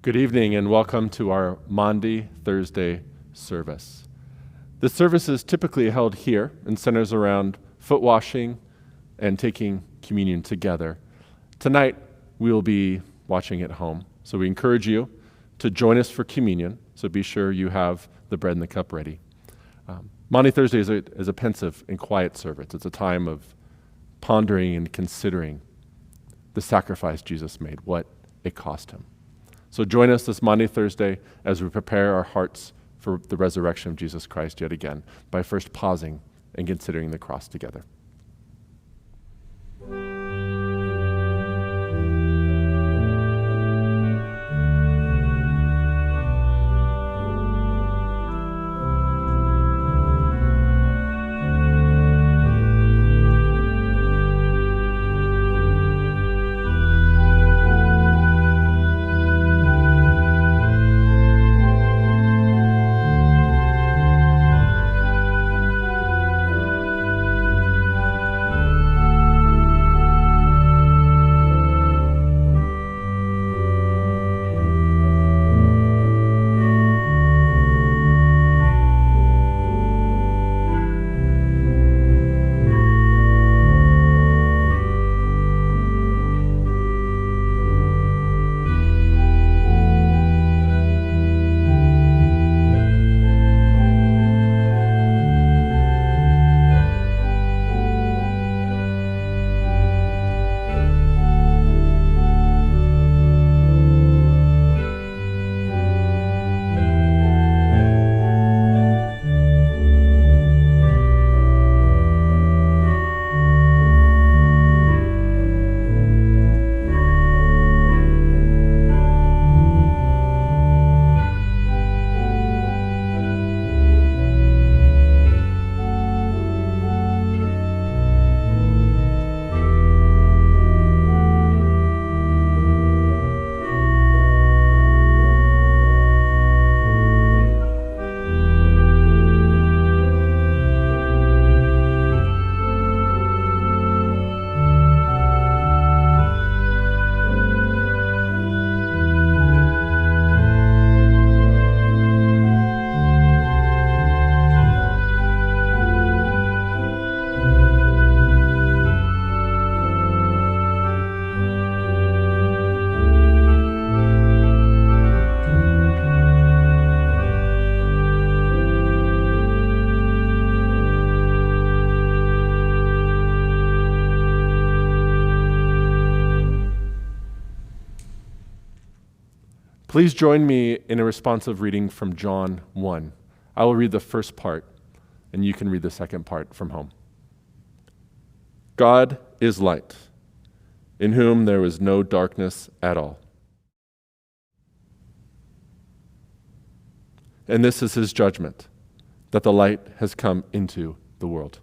Good evening and welcome to our Maundy Thursday service. This service is typically held here and centers around foot washing and taking communion together. Tonight, we will be watching at home, so we encourage you to join us for communion, so be sure you have the bread and the cup ready. Maundy Thursday is a pensive and quiet service. It's a time of pondering and considering the sacrifice Jesus made, what it cost him. So join us this Maundy Thursday as we prepare our hearts for the resurrection of Jesus Christ yet again by first pausing and considering the cross together. Please join me in a responsive reading from John 1. I will read the first part, and you can read the second part from home. God is light, in whom there is no darkness at all. And this is his judgment, that the light has come into the world.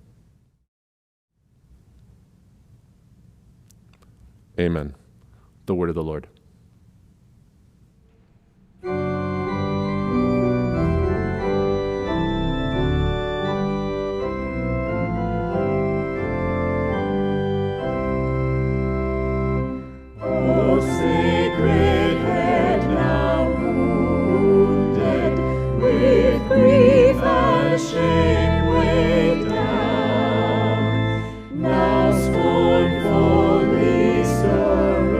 Amen. The word of the Lord. Now scornfully surround.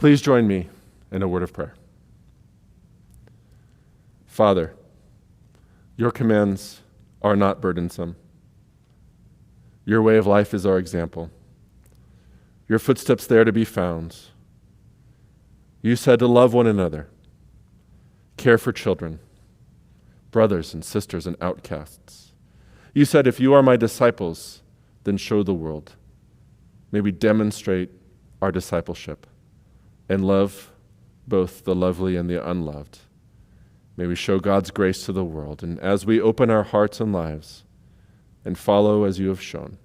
Please join me in a word of prayer. Father, your commands are not burdensome. Your way of life is our example. Your footsteps there to be found. You said to love one another, care for children, brothers and sisters and outcasts. You said, if you are my disciples, then show the world. May we demonstrate our discipleship and love both the lovely and the unloved. May we show God's grace to the world. And as we open our hearts and lives and follow as you have shown,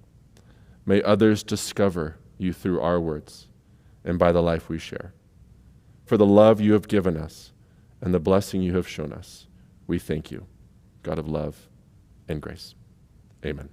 may others discover you through our words and by the life we share. For the love you have given us and the blessing you have shown us, we thank you, God of love and grace. Amen.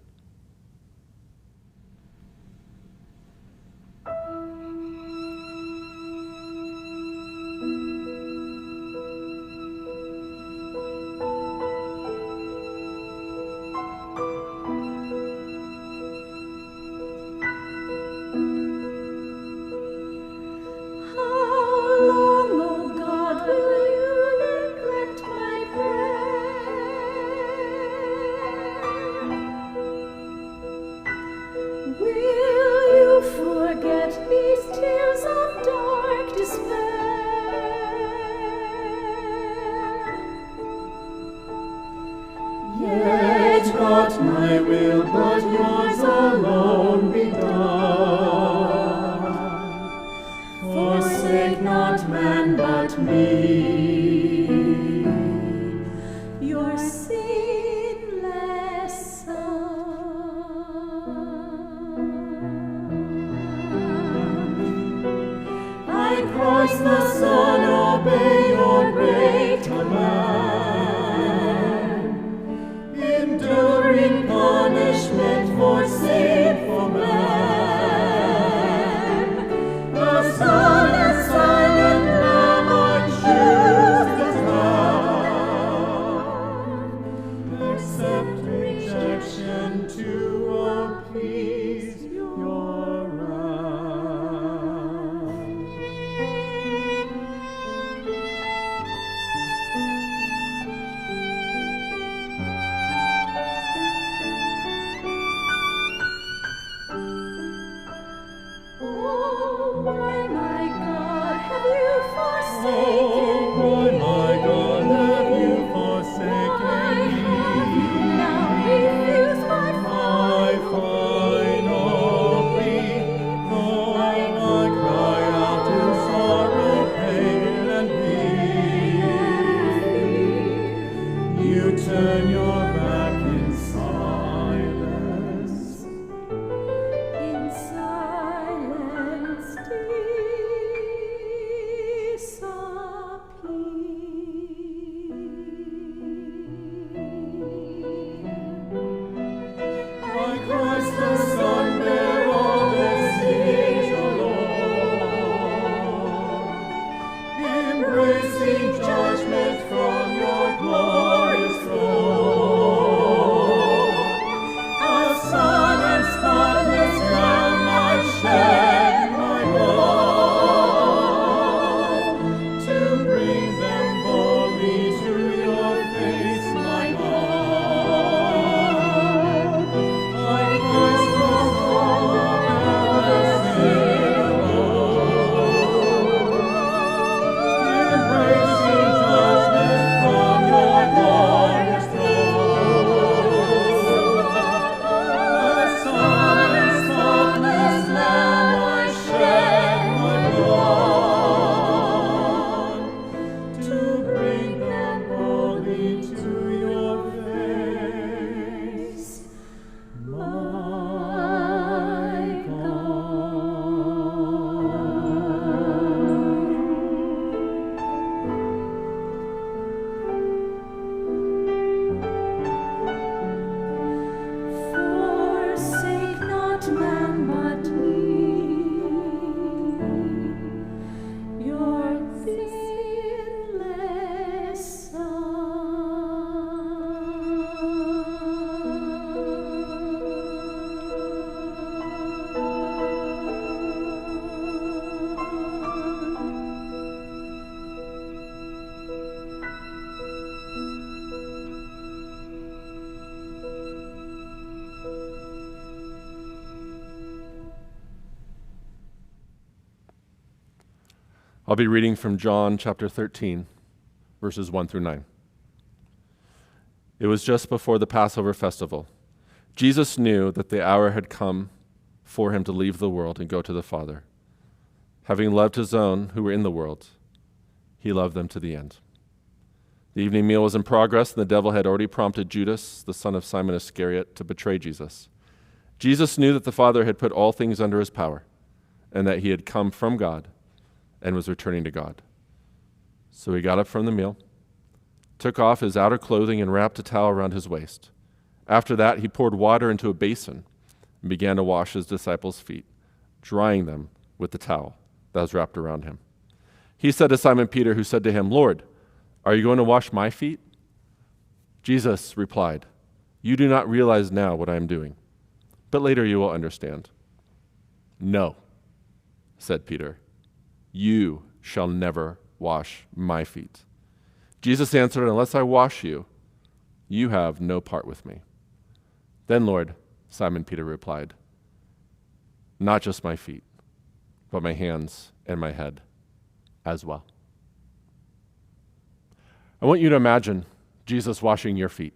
Yet not my will, but yours alone be done. Forsake not man, but me, your sinless Son. I, Christ the Son, obey your great command, enduring punishment for sinful man. I'll be reading from John chapter 13, verses 1 through 9. It was just before the Passover festival. Jesus knew that the hour had come for him to leave the world and go to the Father. Having loved his own who were in the world, he loved them to the end. The evening meal was in progress, and the devil had already prompted Judas, the son of Simon Iscariot, to betray Jesus. Jesus knew that the Father had put all things under his power, and that he had come from God and was returning to God. So he got up from the meal, took off his outer clothing, and wrapped a towel around his waist. After that, he poured water into a basin and began to wash his disciples' feet, drying them with the towel that was wrapped around him. He said to Simon Peter, who said to him, "Lord, are you going to wash my feet?" Jesus replied, "You do not realize now what I am doing, but later you will understand." "No," said Peter, "you shall never wash my feet." Jesus answered, "Unless I wash you, you have no part with me." "Then, Lord," Simon Peter replied, "not just my feet, but my hands and my head as well." I want you to imagine Jesus washing your feet.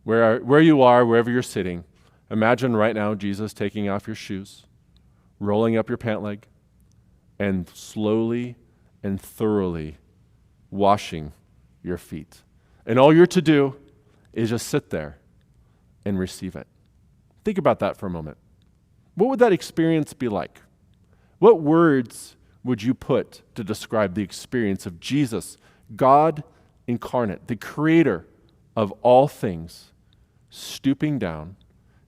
Where you are, wherever you're sitting, imagine right now Jesus taking off your shoes, rolling up your pant leg, and slowly and thoroughly washing your feet. And all you're to do is just sit there and receive it. Think about that for a moment. What would that experience be like? What words would you put to describe the experience of Jesus, God incarnate, the creator of all things, stooping down,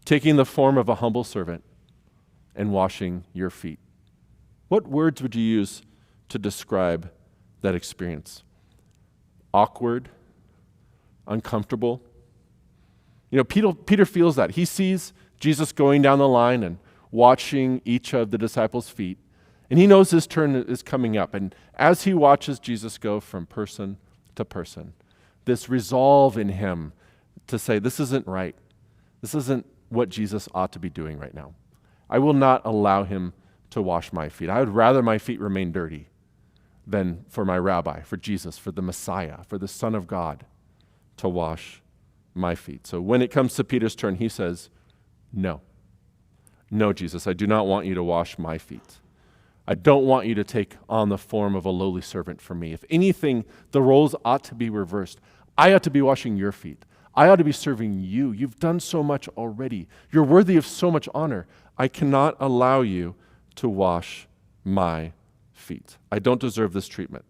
taking the form of a humble servant, and washing your feet? What words would you use to describe that experience? Awkward, uncomfortable. Peter feels that. He sees Jesus going down the line and watching each of the disciples' feet, and he knows his turn is coming up. And as he watches Jesus go from person to person, this resolve in him to say, this isn't right. This isn't what Jesus ought to be doing right now. I will not allow him to wash my feet. I would rather my feet remain dirty than for my rabbi, for Jesus, for the Messiah, for the Son of God to wash my feet. So when it comes to Peter's turn, he says, "No. No, Jesus, I do not want you to wash my feet. I don't want you to take on the form of a lowly servant for me. If anything, the roles ought to be reversed. I ought to be washing your feet. I ought to be serving you. You've done so much already. You're worthy of so much honor. I cannot allow you to wash my feet. I don't deserve this treatment."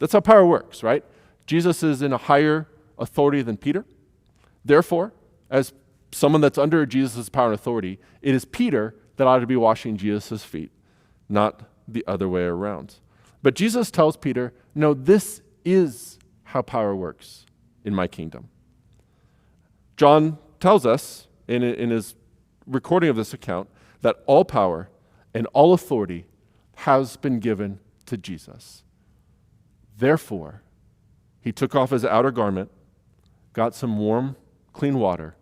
That's how power works, right? Jesus is in a higher authority than Peter. Therefore, as someone that's under Jesus' power and authority, it is Peter that ought to be washing Jesus' feet, not the other way around. But Jesus tells Peter, no, this is how power works in my kingdom. John tells us in his recording of this account that all power and all authority has been given to Jesus. Therefore, he took off his outer garment, got some warm, clean water,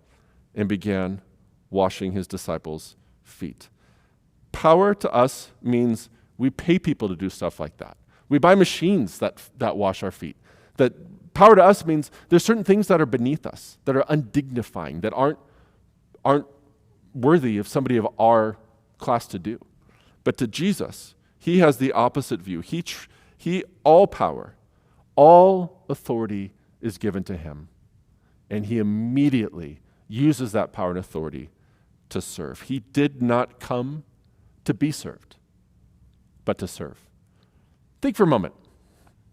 and began washing his disciples' feet. Power to us means we pay people to do stuff like that. We buy machines that wash our feet. That power to us means there's certain things that are beneath us, that are undignifying, that aren't worthy of somebody of our class to do. But to Jesus, he has the opposite view. He all power, all authority is given to him. And he immediately uses that power and authority to serve. He did not come to be served, but to serve. Think for a moment.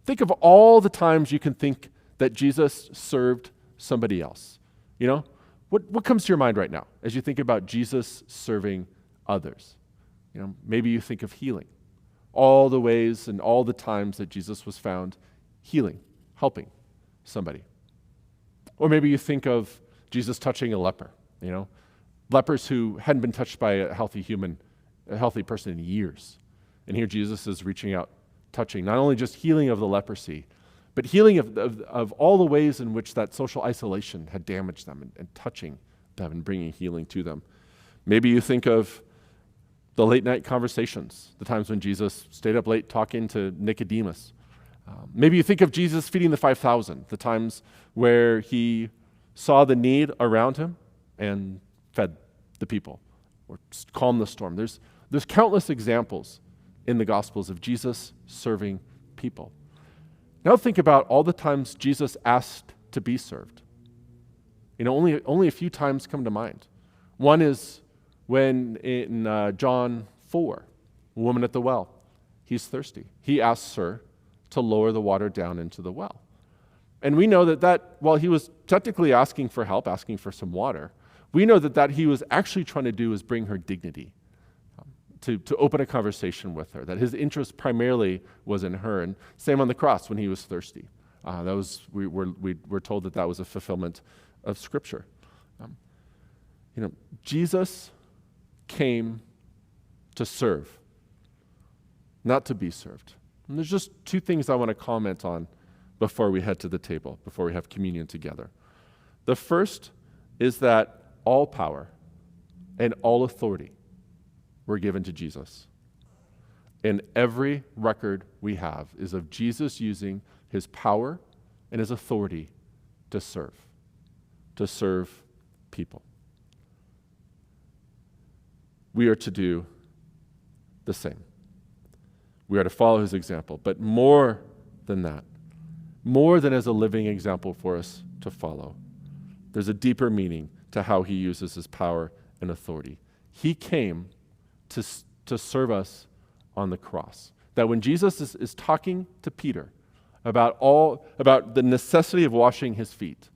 Think of all the times you can think that Jesus served somebody else. What comes to your mind right now as you think about Jesus serving others? Maybe you think of healing. All the ways and all the times that Jesus was found healing, helping somebody. Or maybe you think of Jesus touching a leper, lepers who hadn't been touched by a healthy person in years. And here Jesus is reaching out, touching, not only just healing of the leprosy, but healing of all the ways in which that social isolation had damaged them and touching them and bringing healing to them. Maybe you think of The late night conversations, the times when Jesus stayed up late talking to Nicodemus. Maybe you think of Jesus feeding the 5,000, the times where he saw the need around him and fed the people or calmed the storm. There's countless examples in the Gospels of Jesus serving people. Now think about all the times Jesus asked to be served. Only a few times come to mind. One is when in John 4, a woman at the well, he's thirsty. He asks her to lower the water down into the well. And we know that while he was technically asking for help, asking for some water, we know that he was actually trying to do is bring her dignity, to open a conversation with her, that his interest primarily was in her. And same on the cross when he was thirsty. We're told that was a fulfillment of Scripture. Jesus came to serve, not to be served. And there's just two things I want to comment on before we head to the table, before we have communion together. The first is that all power and all authority were given to Jesus. And every record we have is of Jesus using his power and his authority to serve people. We are to do the same. We are to follow his example, but more than that, more than as a living example for us to follow, there's a deeper meaning to how he uses his power and authority. He came to serve us on the cross. That when Jesus is talking to Peter about the necessity of washing his feet,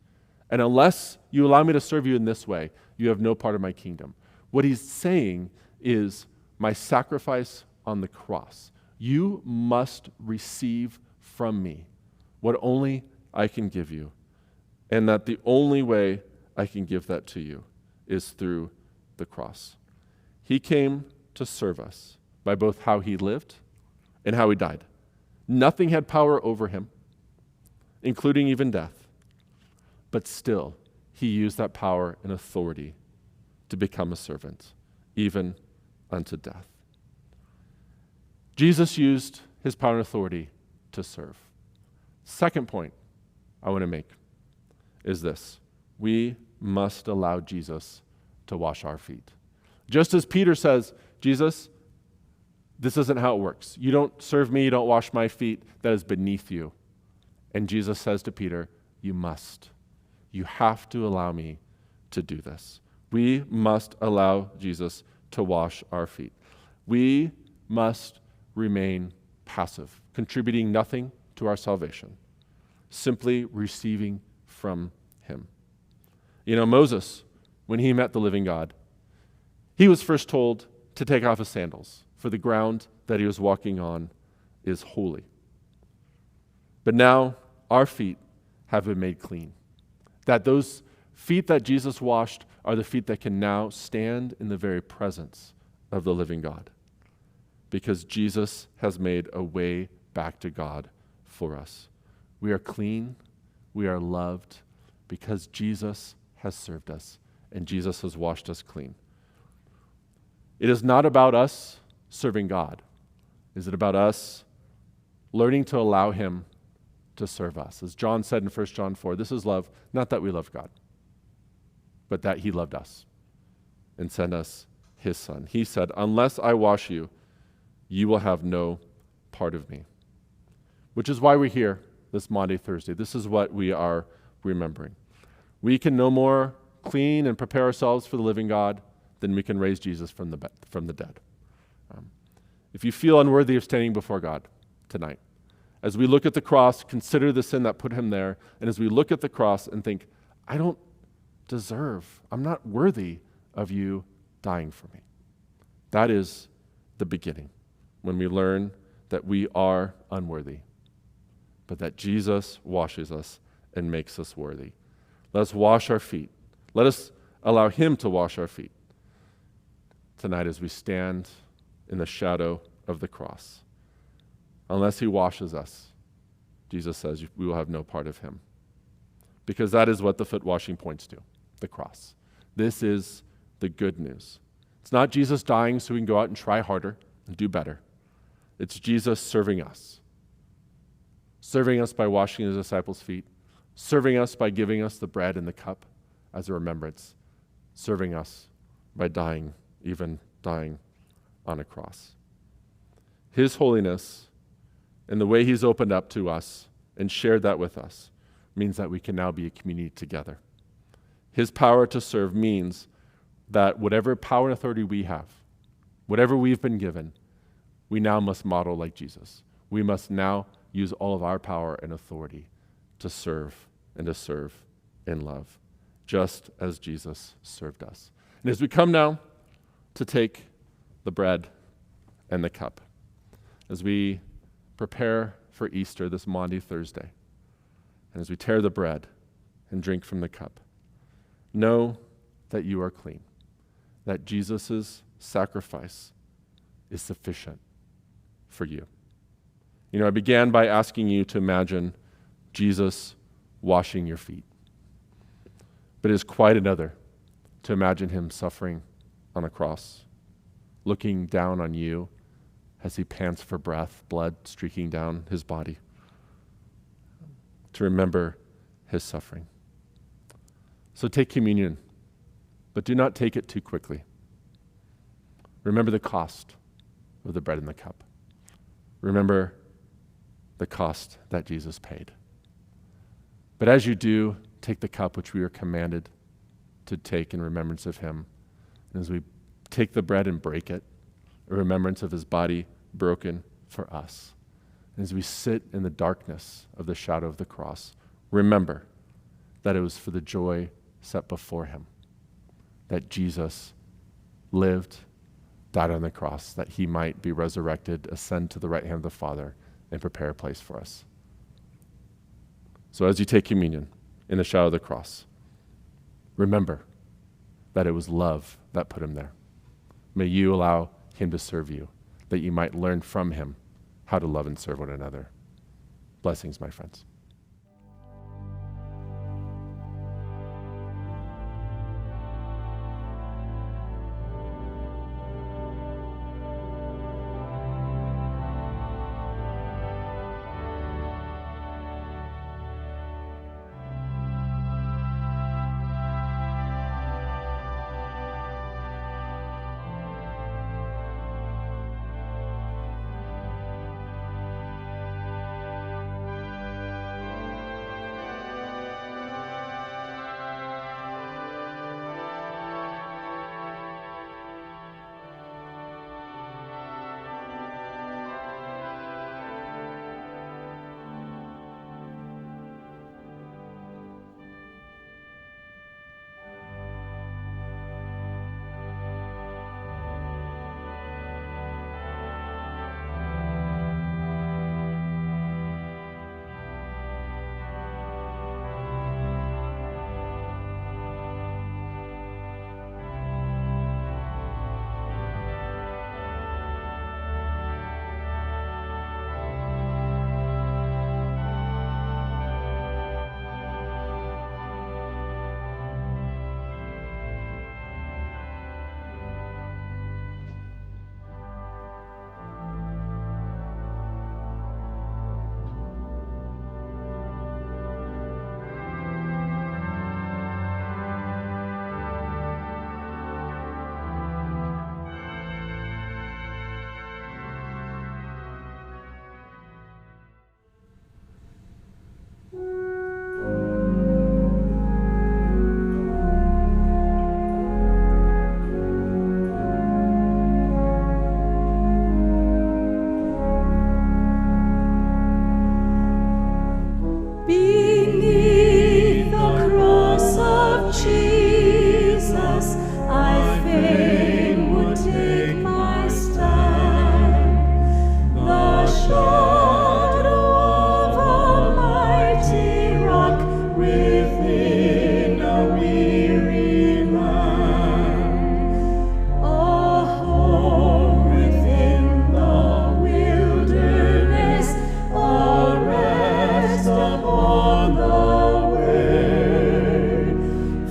and unless you allow me to serve you in this way, you have no part of my kingdom. What he's saying is my sacrifice on the cross. You must receive from me what only I can give you, and that the only way I can give that to you is through the cross. He came to serve us by both how he lived and how he died. Nothing had power over him, including even death, but still he used that power and authority to become a servant, even unto death. Jesus used his power and authority to serve. Second point I want to make is this: we must allow Jesus to wash our feet. Just as Peter says, Jesus, this isn't how it works. You don't serve me, you don't wash my feet, that is beneath you. And Jesus says to Peter, you must. You have to allow me to do this. We must allow Jesus to wash our feet. We must remain passive, contributing nothing to our salvation, simply receiving from him. Moses, when he met the living God, he was first told to take off his sandals, for the ground that he was walking on is holy. But now our feet have been made clean. That those feet that Jesus washed are the feet that can now stand in the very presence of the living God, because Jesus has made a way back to God for us. We are clean, we are loved, because Jesus has served us and Jesus has washed us clean. It is not about us serving God. Is it about us learning to allow him to serve us? As John said in 1 John 4, this is love, not that we love God, but that he loved us and sent us his son. He said, unless I wash you, you will have no part of me. Which is why we're here this Maundy Thursday. This is what we are remembering. We can no more clean and prepare ourselves for the living God than we can raise Jesus from the dead. If you feel unworthy of standing before God tonight, as we look at the cross, consider the sin that put him there, and as we look at the cross and think, I don't deserve, I'm not worthy of you dying for me. That is the beginning, when we learn that we are unworthy, but that Jesus washes us and makes us worthy. Let us wash our feet. Let us allow him to wash our feet tonight as we stand in the shadow of the cross. Unless he washes us, Jesus says, we will have no part of him. Because that is what the foot washing points to, the cross. This is the good news, It's not Jesus dying so we can go out and try harder and do better. It's Jesus serving us by washing his disciples' feet, serving us by giving us the bread and the cup as a remembrance, serving us by dying, even dying on a cross. His holiness and the way he's opened up to us and shared that with us means that we can now be a community together. His power to serve means that whatever power and authority we have, whatever we've been given, we now must model like Jesus. We must now use all of our power and authority to serve in love, just as Jesus served us. And as we come now to take the bread and the cup, as we prepare for Easter this Maundy Thursday, and as we tear the bread and drink from the cup, know that you are clean, that Jesus' sacrifice is sufficient for you. You know, I began by asking you to imagine Jesus washing your feet. But it is quite another to imagine him suffering on a cross, looking down on you as he pants for breath, blood streaking down his body, to remember his suffering. So take communion, but do not take it too quickly. Remember the cost of the bread and the cup. Remember the cost that Jesus paid. But as you do, take the cup which we are commanded to take in remembrance of him. And as we take the bread and break it, a remembrance of his body broken for us. And as we sit in the darkness of the shadow of the cross, remember that it was for the joy set before him, that Jesus lived, died on the cross, that he might be resurrected, ascend to the right hand of the Father, and prepare a place for us. So as you take communion in the shadow of the cross, remember that it was love that put him there. May you allow him to serve you, that you might learn from him how to love and serve one another. Blessings, my friends.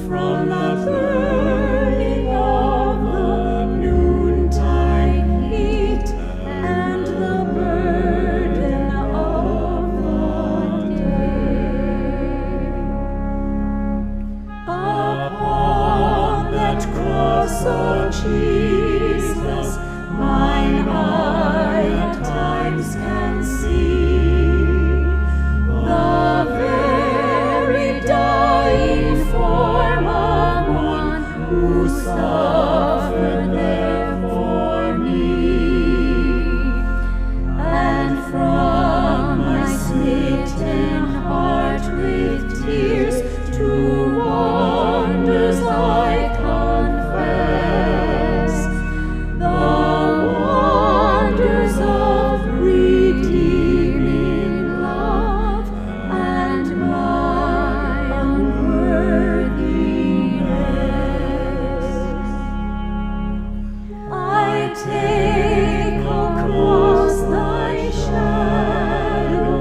From the burning of the suffered there for me, and from my smitten heart with tears to wonders I confess, the wonders of redeeming love and my unworthiness. I take across thy shadow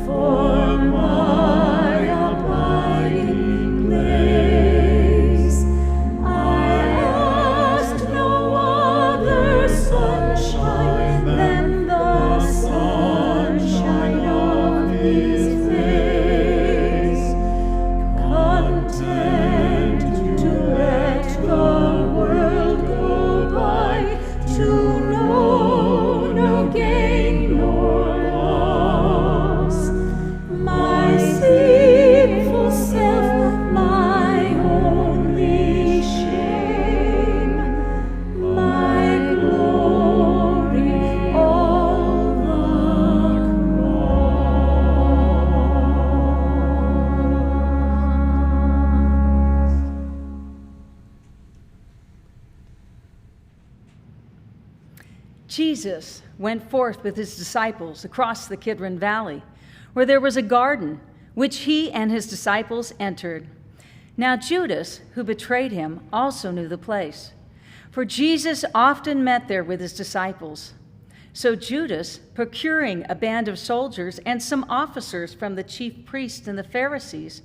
for my abiding place. I ask no other sunshine than the sunshine of his face. Content to let the world go by, to know no gain nor loss. My sinful self, my only shame, my glory, all the cross. Jesus went forth with his disciples across the Kidron Valley, where there was a garden, which he and his disciples entered. Now Judas, who betrayed him, also knew the place, for Jesus often met there with his disciples. So Judas, procuring a band of soldiers and some officers from the chief priests and the Pharisees,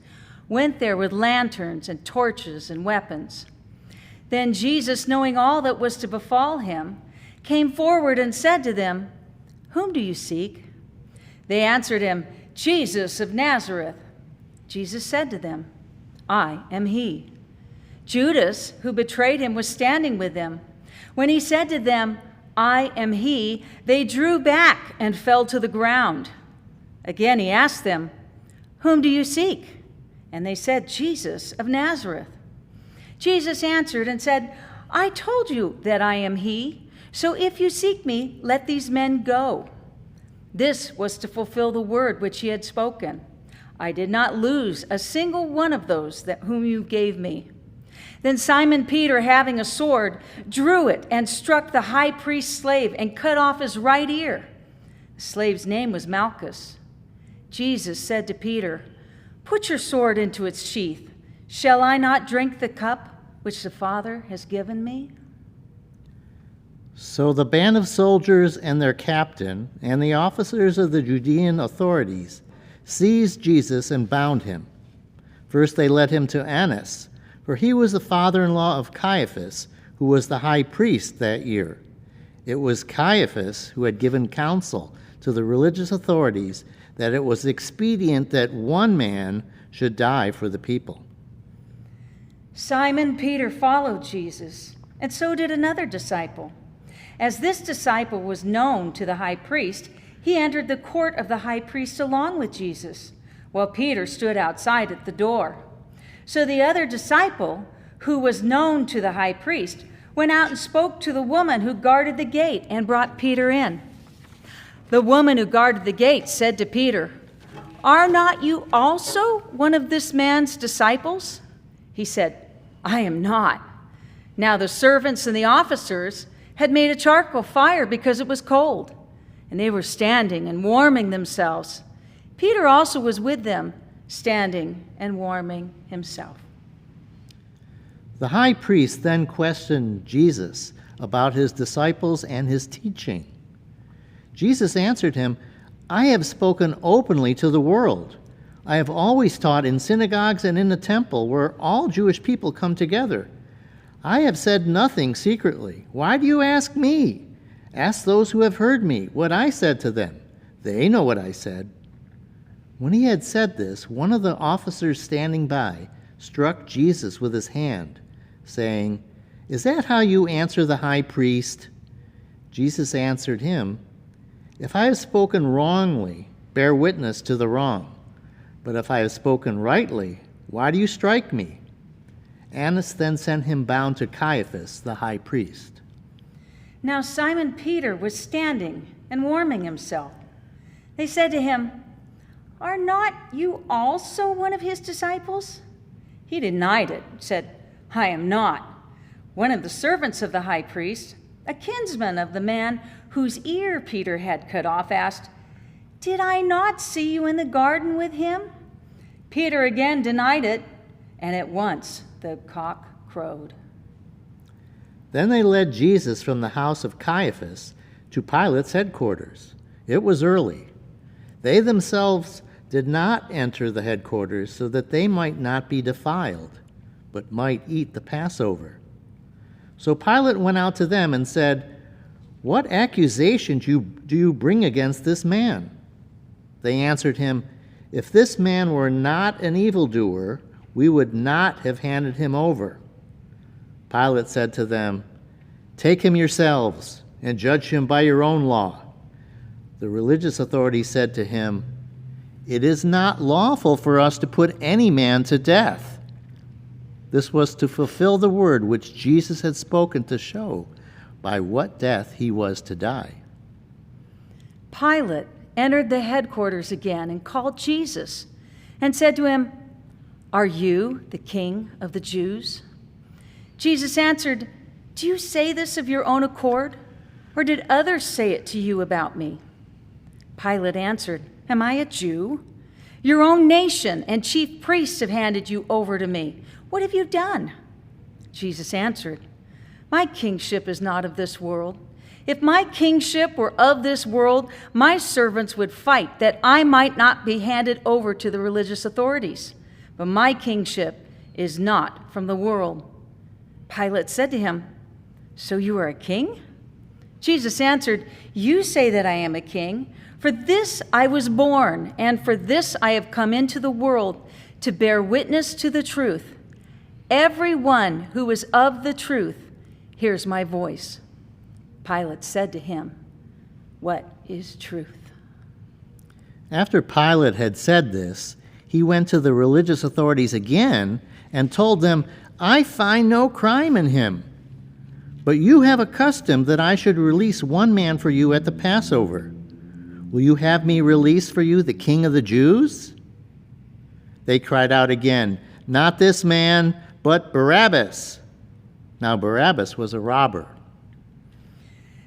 went there with lanterns and torches and weapons. Then Jesus, knowing all that was to befall him, came forward and said to them, "Whom do you seek?" They answered him, "Jesus of Nazareth." Jesus said to them, "I am he." Judas, who betrayed him, was standing with them. When he said to them, "I am he," they drew back and fell to the ground. Again he asked them, "Whom do you seek?" And they said, "Jesus of Nazareth." Jesus answered and said, "I told you that I am he. So if you seek me, let these men go." This was to fulfill the word which he had spoken. "I did not lose a single one of those whom you gave me." Then Simon Peter, having a sword, drew it and struck the high priest's slave and cut off his right ear. The slave's name was Malchus. Jesus said to Peter, "Put your sword into its sheath. Shall I not drink the cup which the Father has given me?" So the band of soldiers and their captain and the officers of the Judean authorities seized Jesus and bound him. First they led him to Annas, for he was the father-in-law of Caiaphas, who was the high priest that year. It was Caiaphas who had given counsel to the religious authorities that it was expedient that one man should die for the people. Simon Peter followed Jesus, and so did another disciple. As this disciple was known to the high priest, he entered the court of the high priest along with Jesus, while Peter stood outside at the door. So the other disciple, who was known to the high priest, went out and spoke to the woman who guarded the gate and brought Peter in. The woman who guarded the gate said to Peter, "Are not you also one of this man's disciples?" He said, "I am not." Now the servants and the officers had made a charcoal fire because it was cold, and they were standing and warming themselves. Peter also was with them, standing and warming himself. The high priest then questioned Jesus about his disciples and his teaching. Jesus answered him, "I have spoken openly to the world. I have always taught in synagogues and in the temple where all Jewish people come together. I have said nothing secretly. Why do you ask me? Ask those who have heard me what I said to them. They know what I said." When he had said this, one of the officers standing by struck Jesus with his hand, saying, "Is that how you answer the high priest?" Jesus answered him, "If I have spoken wrongly, bear witness to the wrong. But if I have spoken rightly, why do you strike me?" Annas then sent him bound to Caiaphas, the high priest. Now Simon Peter was standing and warming himself. They said to him, "Are not you also one of his disciples?" He denied it, said, "I am not." One of the servants of the high priest, a kinsman of the man whose ear Peter had cut off, asked, "Did I not see you in the garden with him?" Peter again denied it, and at once the cock crowed. Then they led Jesus from the house of Caiaphas to Pilate's headquarters. It was early. They themselves did not enter the headquarters so that they might not be defiled, but might eat the Passover. So Pilate went out to them and said, "What accusation do you bring against this man?" They answered him, "If this man were not an evildoer, we would not have handed him over." Pilate said to them, "Take him yourselves and judge him by your own law." The religious authorities said to him, "It is not lawful for us to put any man to death." This was to fulfill the word which Jesus had spoken to show by what death he was to die. Pilate entered the headquarters again and called Jesus and said to him, "Are you the king of the Jews?" Jesus answered, "Do you say this of your own accord, or did others say it to you about me?" Pilate answered, "Am I a Jew? Your own nation and chief priests have handed you over to me. What have you done?" Jesus answered, "My kingship is not of this world. If my kingship were of this world, my servants would fight that I might not be handed over to the religious authorities. But my kingship is not from the world." Pilate said to him, "So you are a king?" Jesus answered, "You say that I am a king. For this I was born, and for this I have come into the world, to bear witness to the truth. Everyone who is of the truth hears my voice." Pilate said to him, "What is truth?" After Pilate had said this, he went to the religious authorities again and told them, "I find no crime in him. But you have a custom that I should release one man for you at the Passover. Will you have me release for you the King of the Jews?" They cried out again, "Not this man, but Barabbas." Now Barabbas was a robber.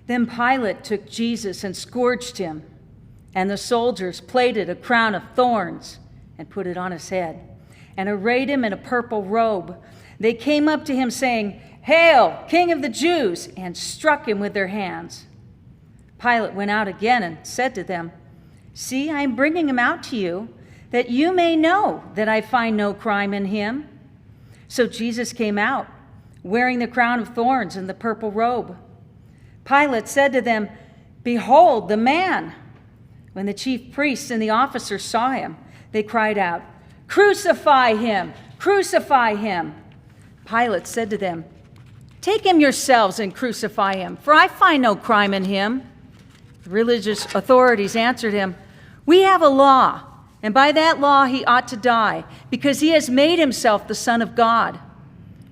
Then Pilate took Jesus and scourged him, and the soldiers plaited a crown of thorns and put it on his head, and arrayed him in a purple robe. They came up to him saying, "Hail, King of the Jews!" and struck him with their hands. Pilate went out again and said to them, "See, I am bringing him out to you, that you may know that I find no crime in him." So Jesus came out, wearing the crown of thorns and the purple robe. Pilate said to them, "Behold the man!" When the chief priests and the officers saw him, they cried out, "Crucify him! Crucify him!" Pilate said to them, "Take him yourselves and crucify him, for I find no crime in him." The religious authorities answered him, "We have a law, and by that law he ought to die, because he has made himself the Son of God."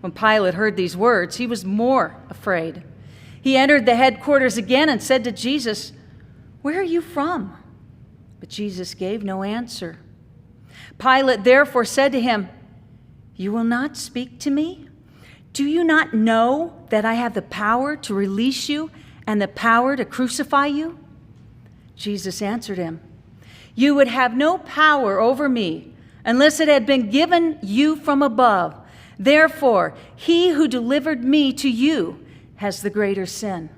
When Pilate heard these words, he was more afraid. He entered the headquarters again and said to Jesus, "Where are you from?" But Jesus gave no answer. Pilate therefore said to him, "You will not speak to me? Do you not know that I have the power to release you and the power to crucify you?" Jesus answered him, "You would have no power over me unless it had been given you from above. Therefore, he who delivered me to you has the greater sin."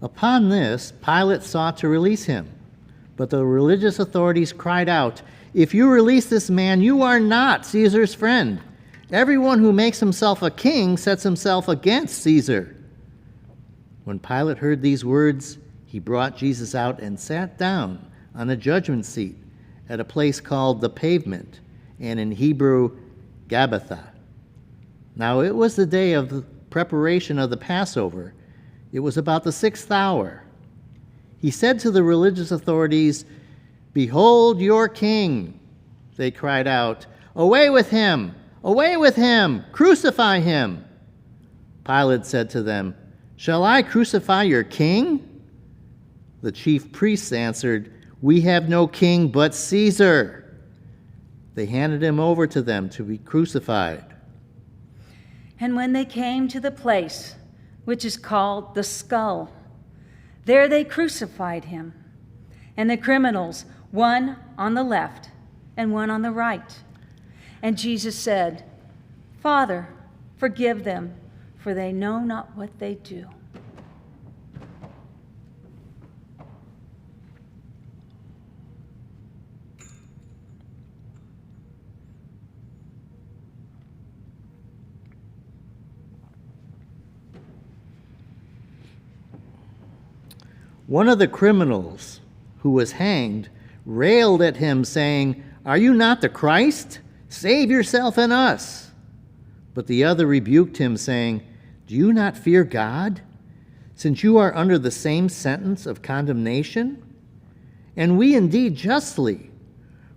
Upon this, Pilate sought to release him. But the religious authorities cried out, "If you release this man, you are not Caesar's friend. Everyone who makes himself a king sets himself against Caesar." When Pilate heard these words, he brought Jesus out and sat down on a judgment seat at a place called the Pavement, and in Hebrew, Gabbatha. Now it was the day of the preparation of the Passover. It was about the 6th hour. He said to the religious authorities, "Behold your king." They cried out, "Away with him! "Away with him! Crucify him!" Pilate said to them, "Shall I crucify your king?" The chief priests answered, "We have no king but Caesar." They handed him over to them to be crucified. And when they came to the place which is called the Skull, there they crucified him, and the criminals, one on the left and one on the right. And Jesus said, "Father, forgive them, for they know not what they do." One of the criminals who was hanged railed at him, saying, "Are you not the Christ? Save yourself and us." But the other rebuked him, saying, "Do you not fear God, since you are under the same sentence of condemnation? And we indeed justly,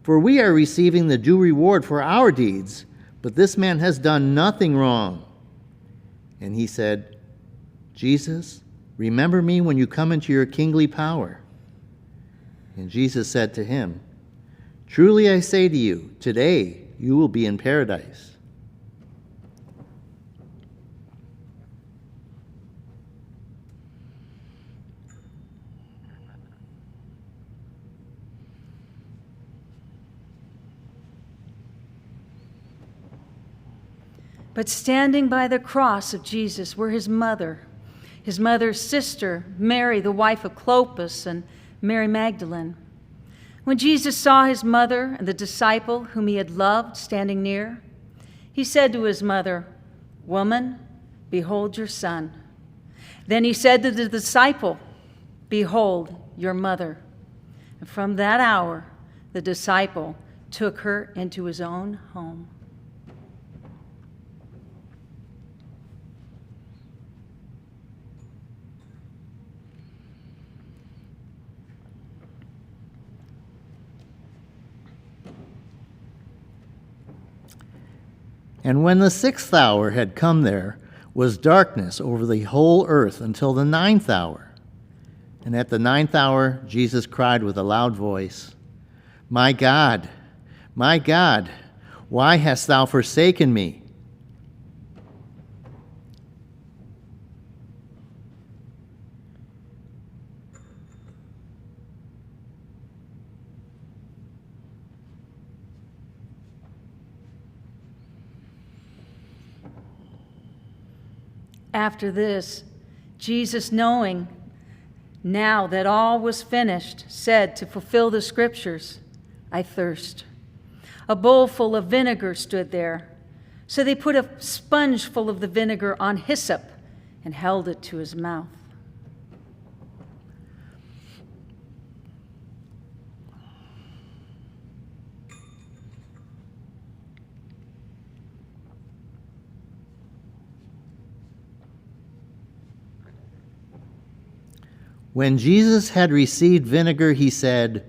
for we are receiving the due reward for our deeds, but this man has done nothing wrong." And he said, "Jesus, remember me when you come into your kingly power." And Jesus said to him, "Truly I say to you, today you will be in paradise." But standing by the cross of Jesus were his mother's sister, Mary, the wife of Clopas, and Mary Magdalene. When Jesus saw his mother and the disciple whom he had loved standing near, he said to his mother, "Woman, behold your son." Then he said to the disciple, "Behold your mother." And from that hour, the disciple took her into his own home. And when the 6th hour had come, there was darkness over the whole earth until the 9th hour. And at the 9th hour, Jesus cried with a loud voice, my God, why hast thou forsaken me?" After this, Jesus, knowing now that all was finished, said to fulfill the scriptures, "I thirst." A bowl full of vinegar stood there. So they put a sponge full of the vinegar on hyssop and held it to his mouth. When Jesus had received vinegar, he said,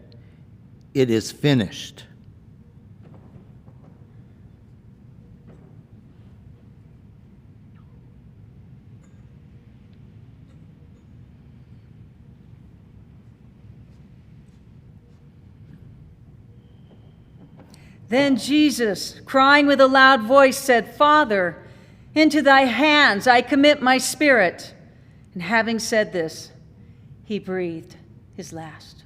"It is finished." Then Jesus, crying with a loud voice, said, "Father, into thy hands I commit my spirit." And having said this, he breathed his last.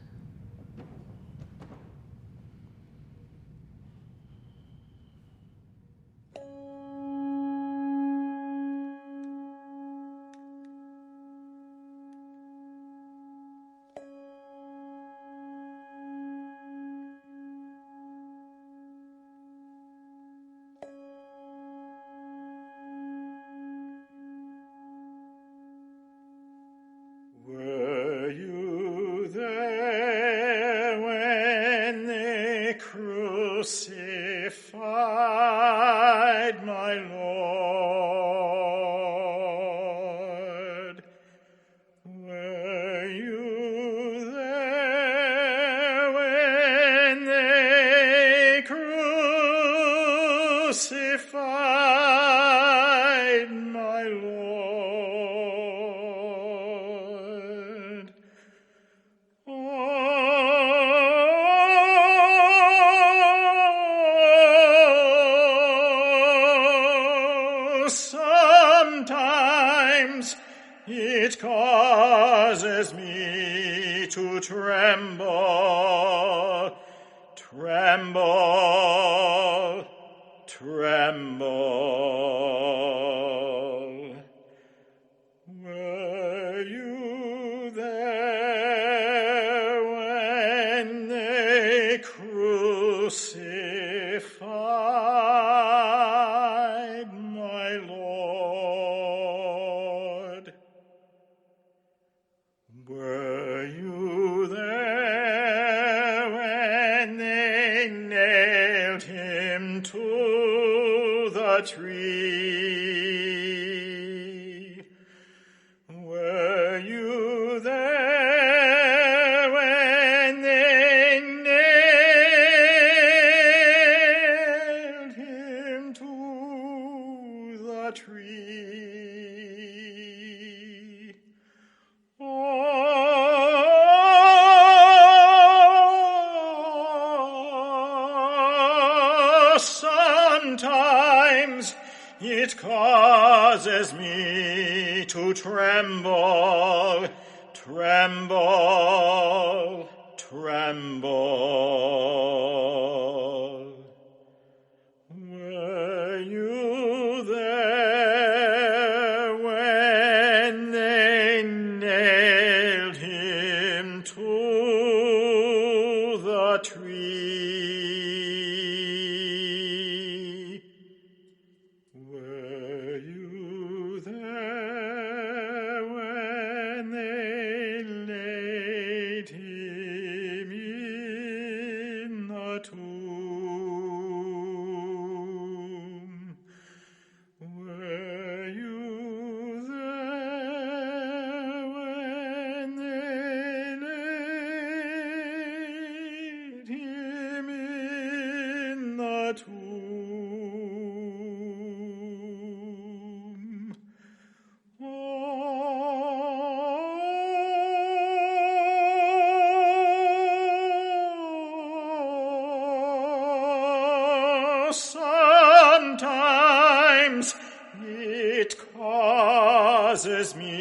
Were you there when they crucified my Lord? Were you there when they crucified crucified, my Lord. Oh, sometimes it causes me to tremble, tremble, tremble. Were you there when they crucified my Lord? Were you there when they nailed him to the tree? Were you there when they nailed him to the tree? Oh, sometimes it causes me to tremble, tremble, tremble. Were you there when they nailed him to the tree? Were you there when they laid him in the tomb? Were you there when they laid him in the tomb? Oh, sometimes it causes me